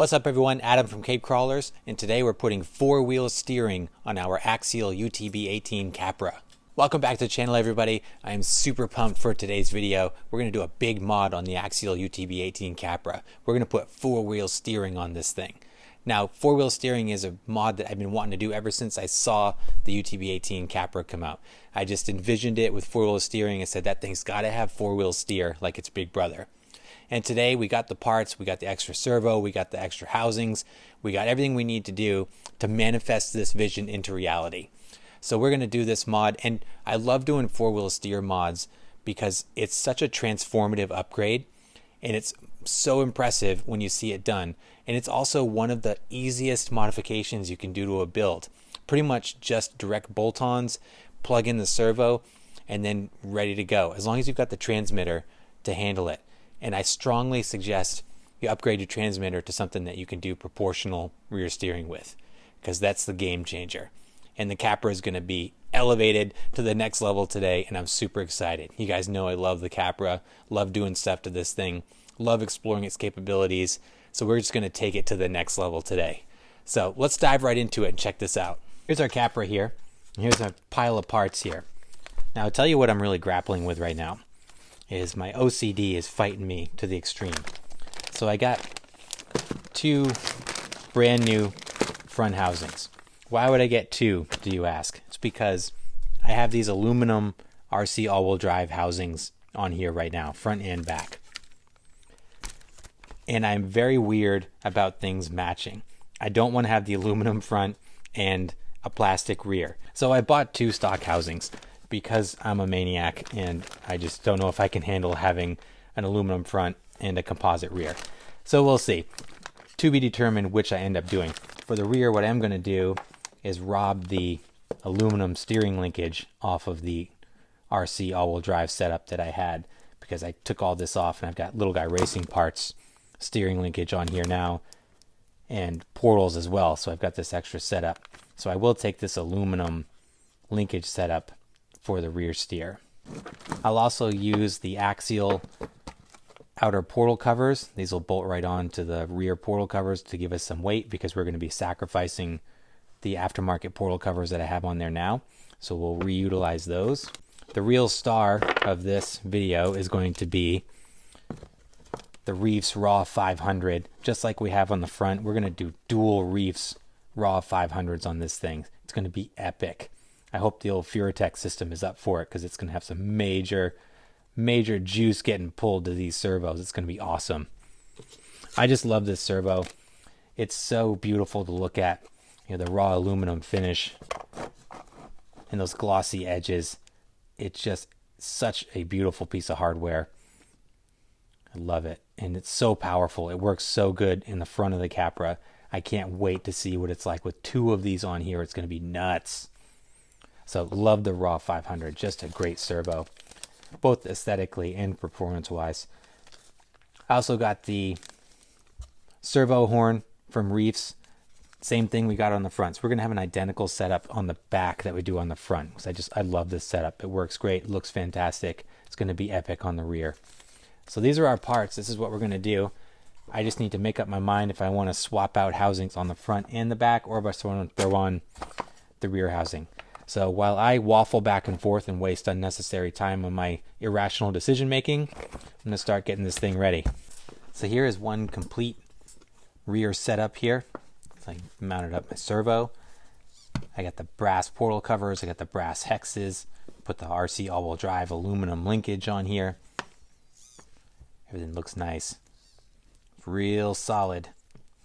What's up everyone, Adam from Cape Crawlers, and today we're putting four-wheel steering on our Axial UTB18 Capra. Welcome back to the channel everybody. I am super pumped for today's video. We're going to do a big mod on the Axial UTB18 Capra. We're going to put four-wheel steering on this thing. Now, four-wheel steering is a mod that I've been wanting to do ever since I saw the UTB18 Capra come out. I just envisioned it with four-wheel steering and said that thing's got to have four-wheel steer like its big brother. And today we got the parts, we got the extra servo, we got the extra housings, we got everything we need to do to manifest this vision into reality. So we're going to do this mod, and I love doing four-wheel steer mods because it's such a transformative upgrade and it's so impressive when you see it done. And it's also one of the easiest modifications you can do to a build. Pretty much just direct bolt-ons, plug in the servo, and then ready to go, as long as you've got the transmitter to handle it. And I strongly suggest you upgrade your transmitter to something that you can do proportional rear steering with, because that's the game changer. And the Capra is going to be elevated to the next level today, and I'm super excited. You guys know I love the Capra, love doing stuff to this thing, love exploring its capabilities, so we're just going to take it to the next level today. So let's dive right into it and check this out. Here's our Capra here, and here's a pile of parts here. Now I'll tell you what I'm really grappling with right now. Is my OCD is fighting me to the extreme. So I got two brand new front housings. Why would I get two, do you ask? It's because I have these aluminum RC all-wheel drive housings on here right now, front and back. And I'm very weird about things matching. I don't want to have the aluminum front and a plastic rear. So I bought two stock housings, because I'm a maniac and I just don't know if I can handle having an aluminum front and a composite rear. So we'll see. To be determined which I end up doing. For the rear, what I'm going to do is rob the aluminum steering linkage off of the RC all-wheel drive setup that I had, because I took all this off and I've got Little Guy Racing Parts steering linkage on here now and portals as well. So I've got this extra setup. So I will take this aluminum linkage setup for the rear steer. I'll also use the Axial outer portal covers. These will bolt right on to the rear portal covers to give us some weight, because we're going to be sacrificing the aftermarket portal covers that I have on there now. So we'll reutilize those. The real star of this video is going to be the Reefs RAW500. Just like we have on the front, we're going to do dual Reefs RAW500s on this thing. It's going to be epic. I hope the old Furatech system is up for it, because it's going to have some major juice getting pulled to these servos. It's going to be awesome. I just love this servo. It's so beautiful to look at. You know, the raw aluminum finish and those glossy edges. It's just such a beautiful piece of hardware. I love it. And it's so powerful. It works so good in the front of the Capra. I can't wait to see what it's like with two of these on here. It's going to be nuts. So love the RAW500, just a great servo, both aesthetically and performance-wise. I also got the servo horn from Reefs. Same thing we got on the front. So we're going to have an identical setup on the back that we do on the front. Because I love this setup. It works great. It looks fantastic. It's going to be epic on the rear. So these are our parts. This is what we're going to do. I just need to make up my mind if I want to swap out housings on the front and the back, or if I want to throw on the rear housing. So while I waffle back and forth and waste unnecessary time on my irrational decision making, I'm going to start getting this thing ready. So here is one complete rear setup here. So I mounted up my servo. I got the brass portal covers. I got the brass hexes. Put the RC all-wheel drive aluminum linkage on here. Everything looks nice. Real solid.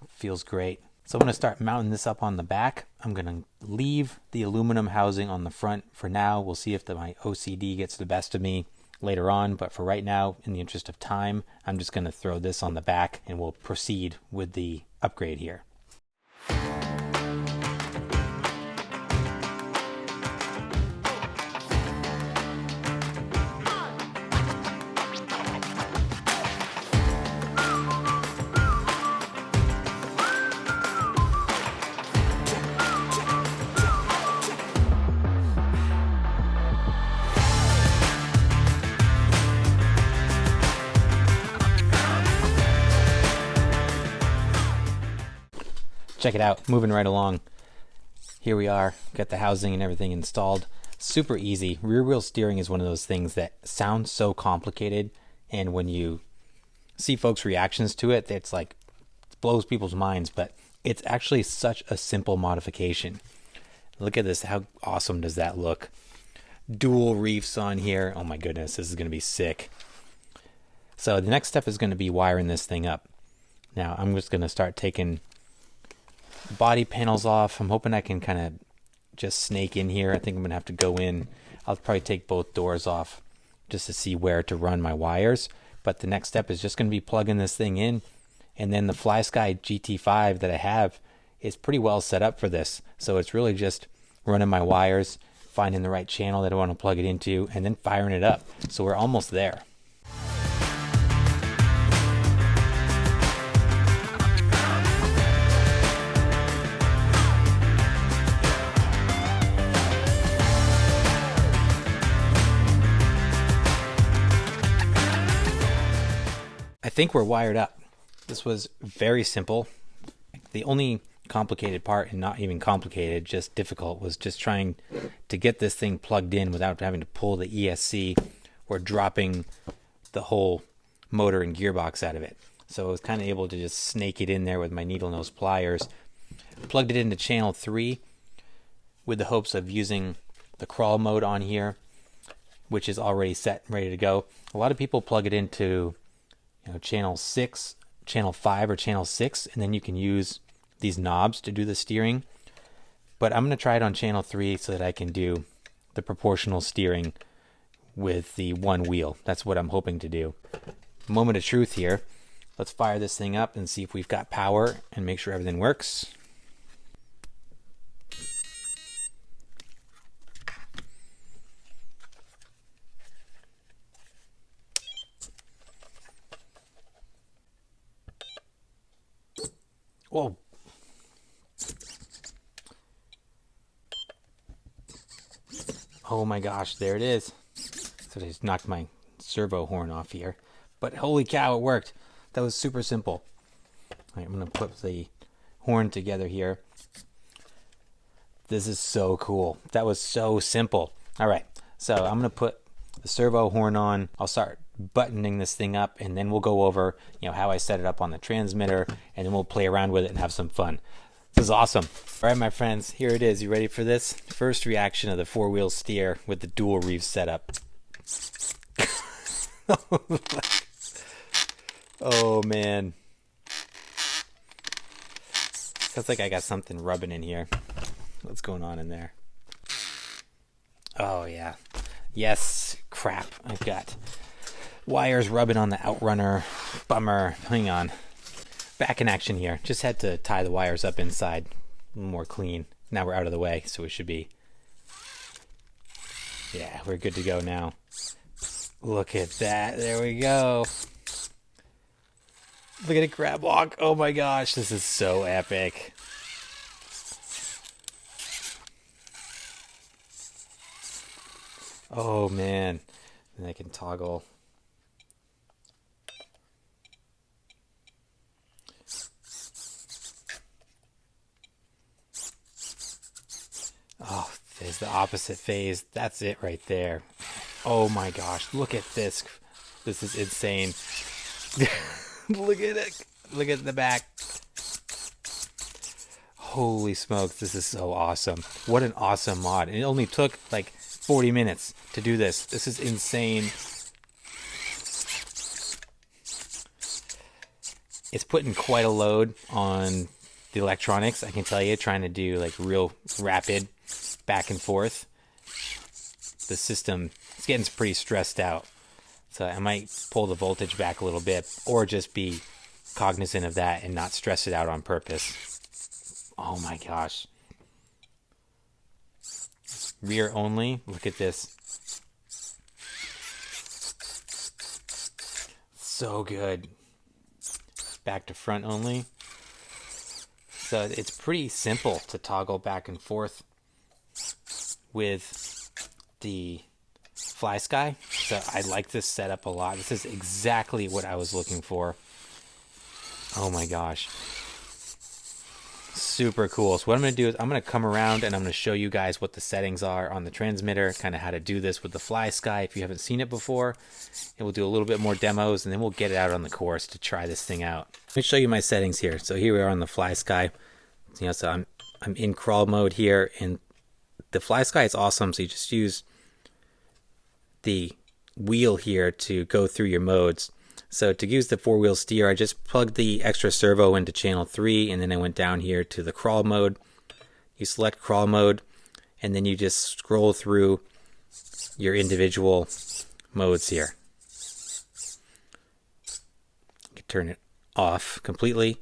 Feels great. So I'm going to start mounting this up on the back. I'm going to leave the aluminum housing on the front for now. We'll see if my OCD gets the best of me later on. But for right now, in the interest of time, I'm just going to throw this on the back and we'll proceed with the upgrade here. check it out. Moving right along. Here we are. Got the housing and everything installed. Super easy. Rear wheel steering is one of those things that sounds so complicated, and when you see folks' reactions to it, it's like it blows people's minds, but it's actually such a simple modification. Look at this. How awesome does that look? Dual reefs on here. Oh my goodness, this is going to be sick. So the next step is going to be wiring this thing up. Now I'm just going to start taking body panels off. I'm hoping I can kind of just snake in here. I think I'm going to have to go in. I'll probably take both doors off just to see where to run my wires. But the next step is just going to be plugging this thing in. And then the FlySky GT5 that I have is pretty well set up for this. So it's really just running my wires, finding the right channel that I want to plug it into, and then firing it up. So we're almost there. I think we're wired up. This was very simple. The only complicated part, and not even complicated, just difficult, was just trying to get this thing plugged in without having to pull the ESC or dropping the whole motor and gearbox out of it. So I was kind of able to just snake it in there with my needle nose pliers. Plugged it into channel 3 with the hopes of using the crawl mode on here, which is already set and ready to go. A lot of people plug it into channel 6, channel 5, or channel 6, and then you can use these knobs to do the steering. But I'm going to try it on channel 3 so that I can do the proportional steering with the one wheel. That's what I'm hoping to do. Moment of truth here. Let's fire this thing up and see if we've got power and make sure everything works. Whoa. Oh my gosh, there it is. So I just knocked my servo horn off here. But holy cow, it worked. That was super simple. All right, I'm going to put the horn together here. This is so cool. That was so simple. All right, so I'm going to put the servo horn on. I'll start buttoning this thing up, and then we'll go over how I set it up on the transmitter, and then we'll play around with it and have some fun. This is awesome. All right, my friends, here it is. You ready for this? First reaction of the 4-wheel steer with the dual reef setup. Oh man, sounds like I got something rubbing in here. What's going on in there? Oh yeah, yes, crap, I've got wires rubbing on the outrunner. Bummer. Hang on. Back in action here. Just had to tie the wires up inside. A little more clean. Now we're out of the way, so we should be... Yeah, we're good to go now. Look at that. There we go. Look at it crab walk. Oh my gosh, this is so epic. Oh man. And I can toggle. Oh, there's the opposite phase. That's it right there. Oh my gosh, look at this. This is insane. Look at it. Look at the back. Holy smokes, this is so awesome. What an awesome mod. And it only took like 40 minutes to do this. This is insane. It's putting quite a load on the electronics, I can tell you, trying to do like real rapid back and forth. The system is getting pretty stressed out. So I might pull the voltage back a little bit, or just be cognizant of that and not stress it out on purpose. Oh my gosh. Rear only. Look at this. So good. Back to front only. So it's pretty simple to toggle back and forth with the FlySky. So I like this setup a lot. This is exactly what I was looking for. Oh my gosh. Super cool. So what I'm going to do is I'm going to come around and I'm going to show you guys what the settings are on the transmitter, kind of how to do this with the Fly Sky if you haven't seen it before. And we'll do a little bit more demos and then we'll get it out on the course to try this thing out. Let me show you my settings here. So here we are on the Fly Sky. You know, so I'm in crawl mode here, and the Fly Sky is awesome. So you just use the wheel here to go through your modes. So to use the 4-wheel steer, I just plugged the extra servo into channel 3, and then I went down here to the crawl mode. You select crawl mode, and then you just scroll through your individual modes here. You can turn it off completely.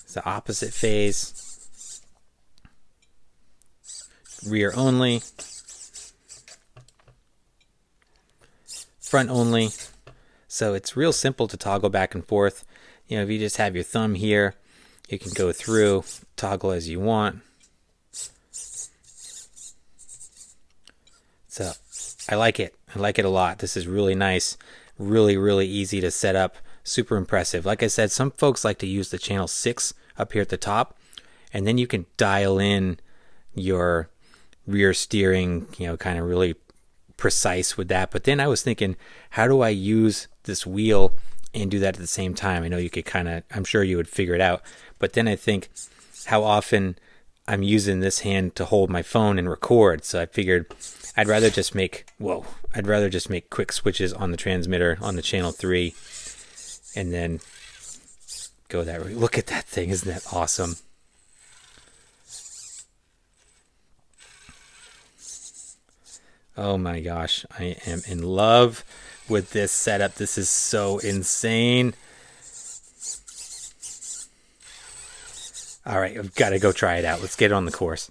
It's the opposite phase. Rear only. Front only. So it's real simple to toggle back and forth. You know, if you just have your thumb here, you can go through, toggle as you want. So I like it. I like it a lot. This is really nice. Really, really easy to set up. Super impressive. Like I said, some folks like to use the channel 6 up here at the top, and then you can dial in your rear steering, you know, kind of really precise with that. But then I was thinking, how do I use this wheel and do that at the same time? I know you could kind of, I'm sure you would figure it out, but then I think how often I'm using this hand to hold my phone and record. So I figured I'd rather just make quick switches on the transmitter on the channel 3 and then go that way. Look at that thing. Isn't that awesome? Oh my gosh, I am in love with this setup. This is so insane. All right, I've got to go try it out. Let's get it on the course.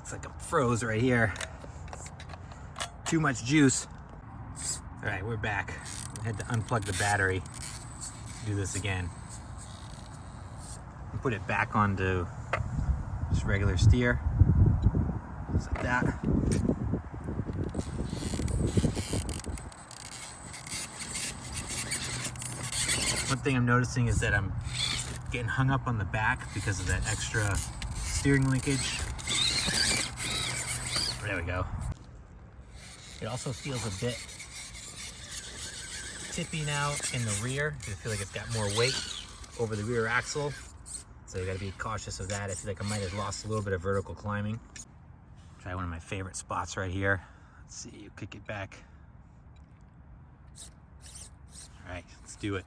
Looks like I'm froze right here. Too much juice. All right, we're back. I had to unplug the battery. Do this again. And put it back onto just regular steer. Just like that. One thing I'm noticing is that I'm getting hung up on the back because of that extra steering linkage. There we go. It also feels a bit tippy now in the rear. I feel like it's got more weight over the rear axle. So you gotta be cautious of that. I feel like I might have lost a little bit of vertical climbing. Try one of my favorite spots right here. Let's see, you kick it back. All right, let's do it.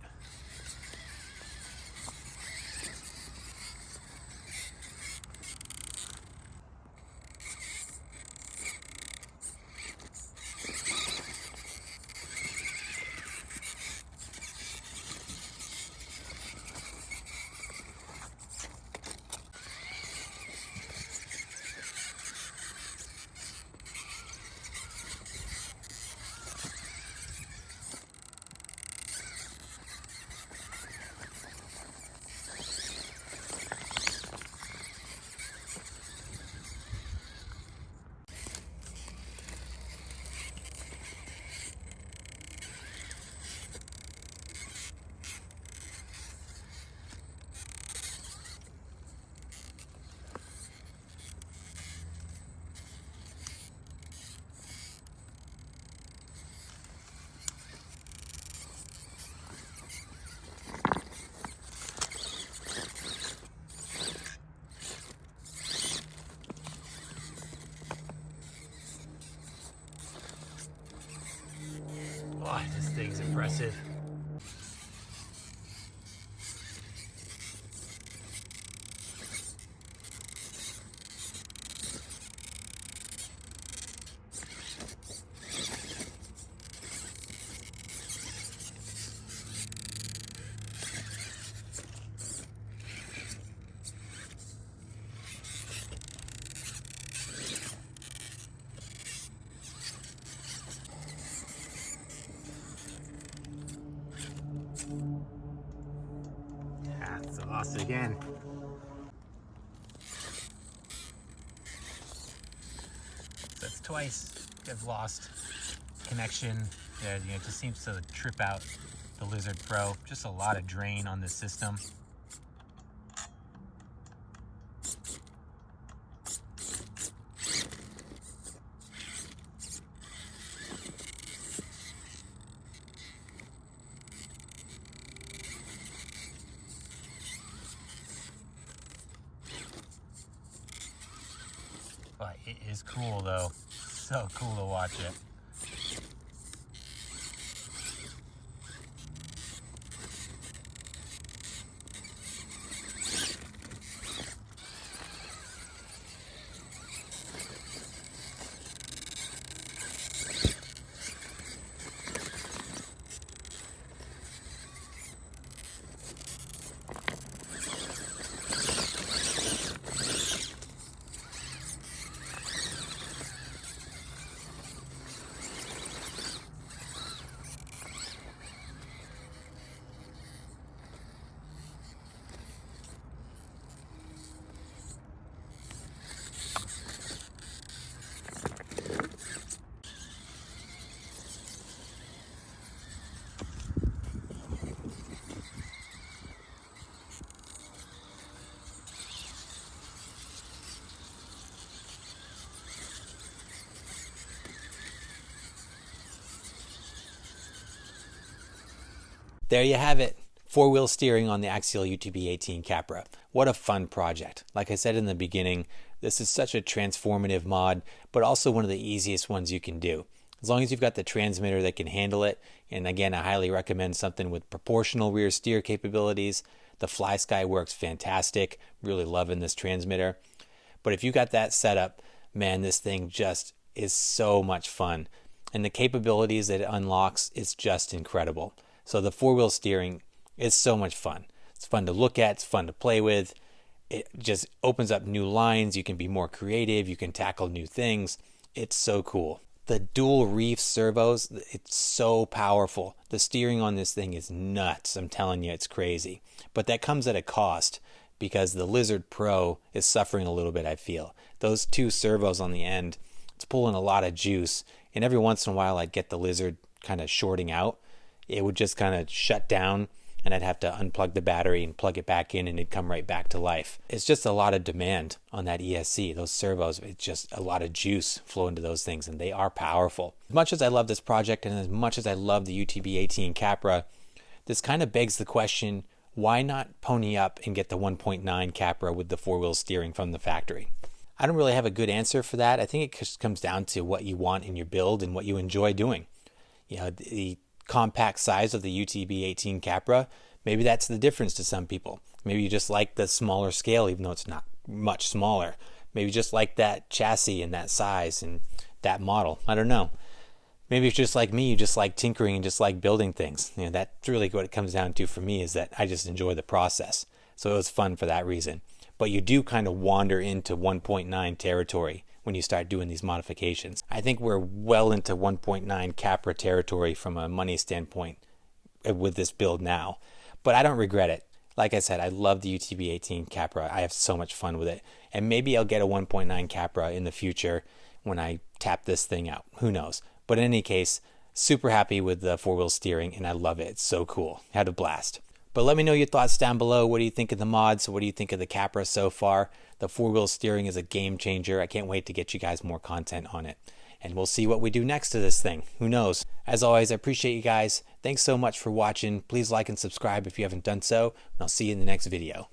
impressive. That's awesome again. That's twice I've lost connection. There, you know, it just seems to trip out the Lizard Pro. Just a lot of drain on this system. But it is cool though. So cool to watch it. There you have it. 4-wheel steering on the Axial UTB18 Capra. What a fun project. Like I said in the beginning, this is such a transformative mod, but also one of the easiest ones you can do. As long as you've got the transmitter that can handle it, and again, I highly recommend something with proportional rear steer capabilities. The FlySky works fantastic. Really loving this transmitter. But if you got that set up, man, this thing just is so much fun. And the capabilities that it unlocks is just incredible. So the 4-wheel steering is so much fun. It's fun to look at, it's fun to play with. It just opens up new lines. You can be more creative. You can tackle new things. It's so cool. The dual Reefs servos, it's so powerful. The steering on this thing is nuts. I'm telling you, it's crazy. But that comes at a cost because the Lizard Pro is suffering a little bit, I feel. Those two servos on the end, it's pulling a lot of juice. And every once in a while, I'd get the Lizard kind of shorting out. It would just kind of shut down and I'd have to unplug the battery and plug it back in and it'd come right back to life. It's just a lot of demand on that ESC. Those servos, it's just a lot of juice flow into those things and they are powerful. As much as I love this project and as much as I love the UTB18 Capra, this kind of begs the question, why not pony up and get the 1.9 Capra with the 4-wheel steering from the factory? I don't really have a good answer for that. I think it just comes down to what you want in your build and what you enjoy doing. You know, the compact size of the UTB18 Capra, maybe that's the difference to some people. Maybe you just like the smaller scale, even though it's not much smaller. Maybe you just like that chassis and that size and that model. I don't know. Maybe it's just like me, you just like tinkering and just like building things. You know, that's really what it comes down to for me, is that I just enjoy the process. So it was fun for that reason. But you do kind of wander into 1.9 territory when you start doing these modifications. I think we're well into 1.9 Capra territory from a money standpoint with this build now, but I don't regret it. Like I said, I love the UTB18 Capra. I have so much fun with it, and maybe I'll get a 1.9 Capra in the future when I tap this thing out. Who knows? But in any case, super happy with the 4-wheel steering, and I love it. It's so cool. Had a blast. But let me know your thoughts down below. What do you think of the mods? What do you think of the Capra so far? The 4-wheel steering is a game changer. I can't wait to get you guys more content on it. And we'll see what we do next to this thing. Who knows? As always, I appreciate you guys. Thanks so much for watching. Please like and subscribe if you haven't done so. And I'll see you in the next video.